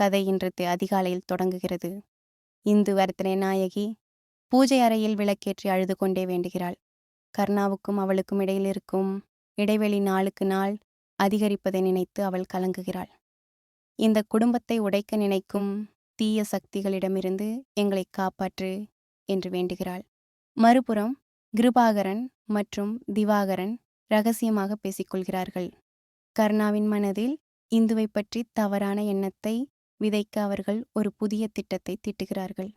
கதை இன்று அதிகாலையில் தொடங்குகிறது. இந்து வர்த்தனை நாயகி பூஜை அறையில் விளக்கேற்றி அழுது கொண்டே வேண்டுகிறாள். கர்ணாவுக்கும் அவளுக்கும் இடையில் இருக்கும் இடைவெளி நாளுக்கு நாள் அதிகரிப்பதை நினைத்து அவள் கலங்குகிறாள். இந்த குடும்பத்தை உடைக்க நினைக்கும் தீய சக்திகளிடமிருந்து எங்களை காப்பாற்று என்று வேண்டுகிறாள். மறுபுறம் கிருபாகரன் மற்றும் திவாகரன் ரகசியமாக பேசிக்கொள்கிறார்கள். கர்ணாவின் மனதில் இந்துவை பற்றி தவறான எண்ணத்தை விதைக்க அவர்கள் ஒரு புதிய திட்டத்தை தீட்டுகிறார்கள்.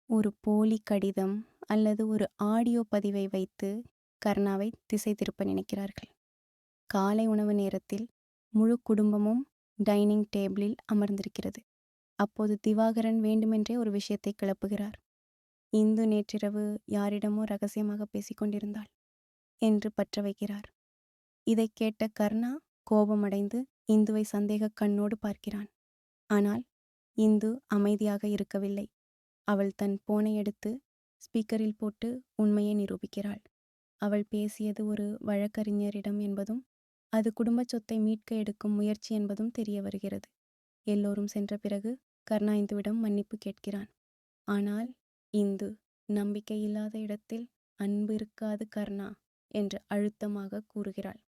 ஒரு போலி கடிதம் அல்லது ஒரு ஆடியோ பதிவை வைத்து கர்ணாவை திசை திருப்ப நினைக்கிறார்கள். காலை உணவு நேரத்தில் முழு குடும்பமும் டைனிங் டேபிளில் அமர்ந்திருக்கிறது. அப்போது திவாகரன் வேண்டுமென்றே ஒரு விஷயத்தை கிளப்புகிறார். இந்து நேற்றிரவு யாரிடமோ ரகசியமாக பேசிக்கொண்டிருந்தாள் என்று பற்ற வைக்கிறார். இதை கேட்ட கர்ணா கோபமடைந்து இந்துவை சந்தேக கண்ணோடு பார்க்கிறான். ஆனால் இந்து அமைதியாக இருக்கவில்லை. அவள் தன் போனை எடுத்து ஸ்பீக்கரில் போட்டு உண்மையை நிரூபிக்கிறாள். அவள் பேசியது ஒரு வழக்கறிஞரிடம் என்பதும் அது குடும்ப சொத்தை மீட்க எடுக்கும் முயற்சி என்பதும் தெரிய வருகிறது. எல்லோரும் சென்ற பிறகு கர்ணா இந்துவிடம் மன்னிப்பு கேட்கிறான். ஆனால் இந்து நம்பிக்கையில்லாத இடத்தில் அன்பு இருக்காது கர்ணா என்று அழுத்தமாக கூறுகிறாள்.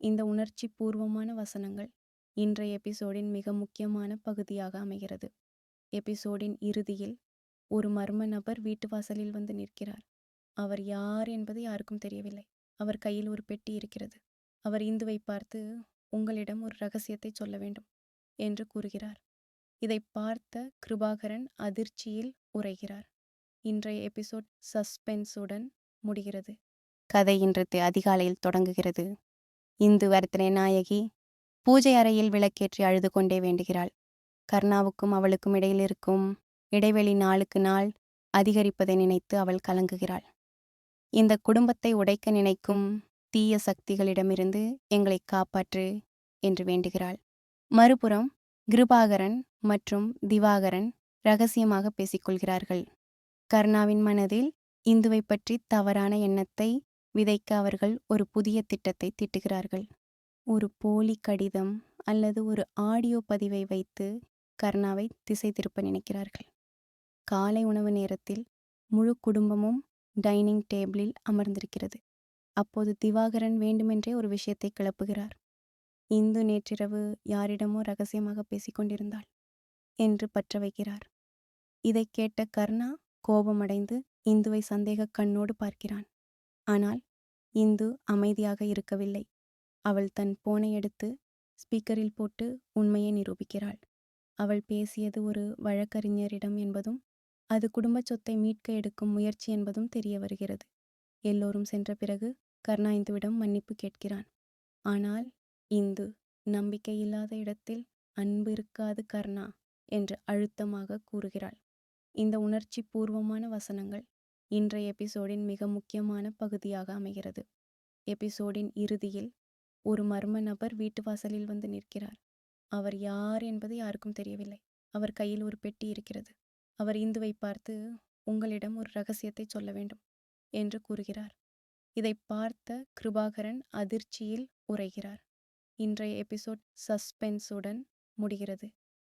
இந்த உணர்ச்சி பூர்வமான வசனங்கள் இன்றைய எபிசோடின் மிக முக்கியமான பகுதியாக அமைகிறது. எபிசோடின் இறுதியில் ஒரு மர்ம நபர் வீட்டு வாசலில் வந்து நிற்கிறார். அவர் யார் என்பது யாருக்கும் தெரியவில்லை. அவர் கையில் ஒரு பெட்டி இருக்கிறது. அவர் இந்துவை பார்த்து, உங்களிடம் ஒரு ரகசியத்தை சொல்ல வேண்டும் என்று கூறுகிறார். இதை பார்த்த கிருபாகரன் அதிர்ச்சியில் உறைகிறார். இன்றைய எபிசோட் சஸ்பென்ஸுடன் முடிகிறது. கதை இன்று அதிகாலையில் தொடங்குகிறது. இந்து வர்த்தனை நாயகி பூஜை அறையில் விளக்கேற்றி அழுது கொண்டே வேண்டுகிறாள். கர்ணாவுக்கும் அவளுக்கும் இடையில் இருக்கும் இடைவெளி நாளுக்கு நாள் அதிகரிப்பதை நினைத்து அவள் கலங்குகிறாள். இந்த குடும்பத்தை உடைக்க நினைக்கும் தீய சக்திகளிடமிருந்து எங்களை காப்பாற்று என்று வேண்டுகிறாள். மறுபுறம் கிருபாகரன் மற்றும் திவாகரன் ரகசியமாக பேசிக்கொள்கிறார்கள். கர்ணாவின் மனதில் இந்துவை பற்றி தவறான எண்ணத்தை விதைக்க அவர்கள் ஒரு புதிய திட்டத்தை தீட்டுகிறார்கள். ஒரு போலி கடிதம் அல்லது ஒரு ஆடியோ பதிவை வைத்து கர்ணாவை திசை திருப்ப நினைக்கிறார்கள். காலை உணவு நேரத்தில் முழு குடும்பமும் டைனிங் டேபிளில் அமர்ந்திருக்கிறது. அப்போது திவாகரன் வேண்டுமென்றே ஒரு விஷயத்தை கிளப்புகிறார். இந்து நேற்றிரவு யாரிடமோ ரகசியமாக பேசிக்கொண்டிருந்தாள் என்று பற்ற வைக்கிறார். இதை கேட்ட கர்ணா கோபமடைந்து இந்துவை சந்தேக கண்ணோடு பார்க்கிறான். ஆனால் இந்து அமைதியாக இருக்கவில்லை. அவள் தன் போனை எடுத்து ஸ்பீக்கரில் போட்டு உண்மையை நிரூபிக்கிறாள். அவள் பேசியது ஒரு வழக்கறிஞரிடம் என்பதும் அது குடும்ப சொத்தை மீட்க எடுக்கும் முயற்சி என்பதும் தெரிய வருகிறது. எல்லோரும் சென்ற பிறகு கர்ணா இந்துவிடம் மன்னிப்பு கேட்கிறான். ஆனால் இந்து நம்பிக்கையில்லாத இடத்தில் அன்பு இருக்காது கர்ணா என்று அழுத்தமாக கூறுகிறாள். இந்த உணர்ச்சி பூர்வமான வசனங்கள் இன்றைய எபிசோடின் மிக முக்கியமான பகுதியாக அமைகிறது. எபிசோடின் இறுதியில் ஒரு மர்ம நபர் வீட்டு வாசலில் வந்து நிற்கிறார். அவர் யார் என்பது யாருக்கும் தெரியவில்லை. அவர் கையில் ஒரு பெட்டி இருக்கிறது. அவர் இந்துவை பார்த்து, உங்களிடம் ஒரு ரகசியத்தை சொல்ல வேண்டும் என்று கூறுகிறார். இதை பார்த்த கிருபாகரன் அதிர்ச்சியில் உறைகிறார். இன்றைய எபிசோட் சஸ்பென்ஸுடன் முடிகிறது.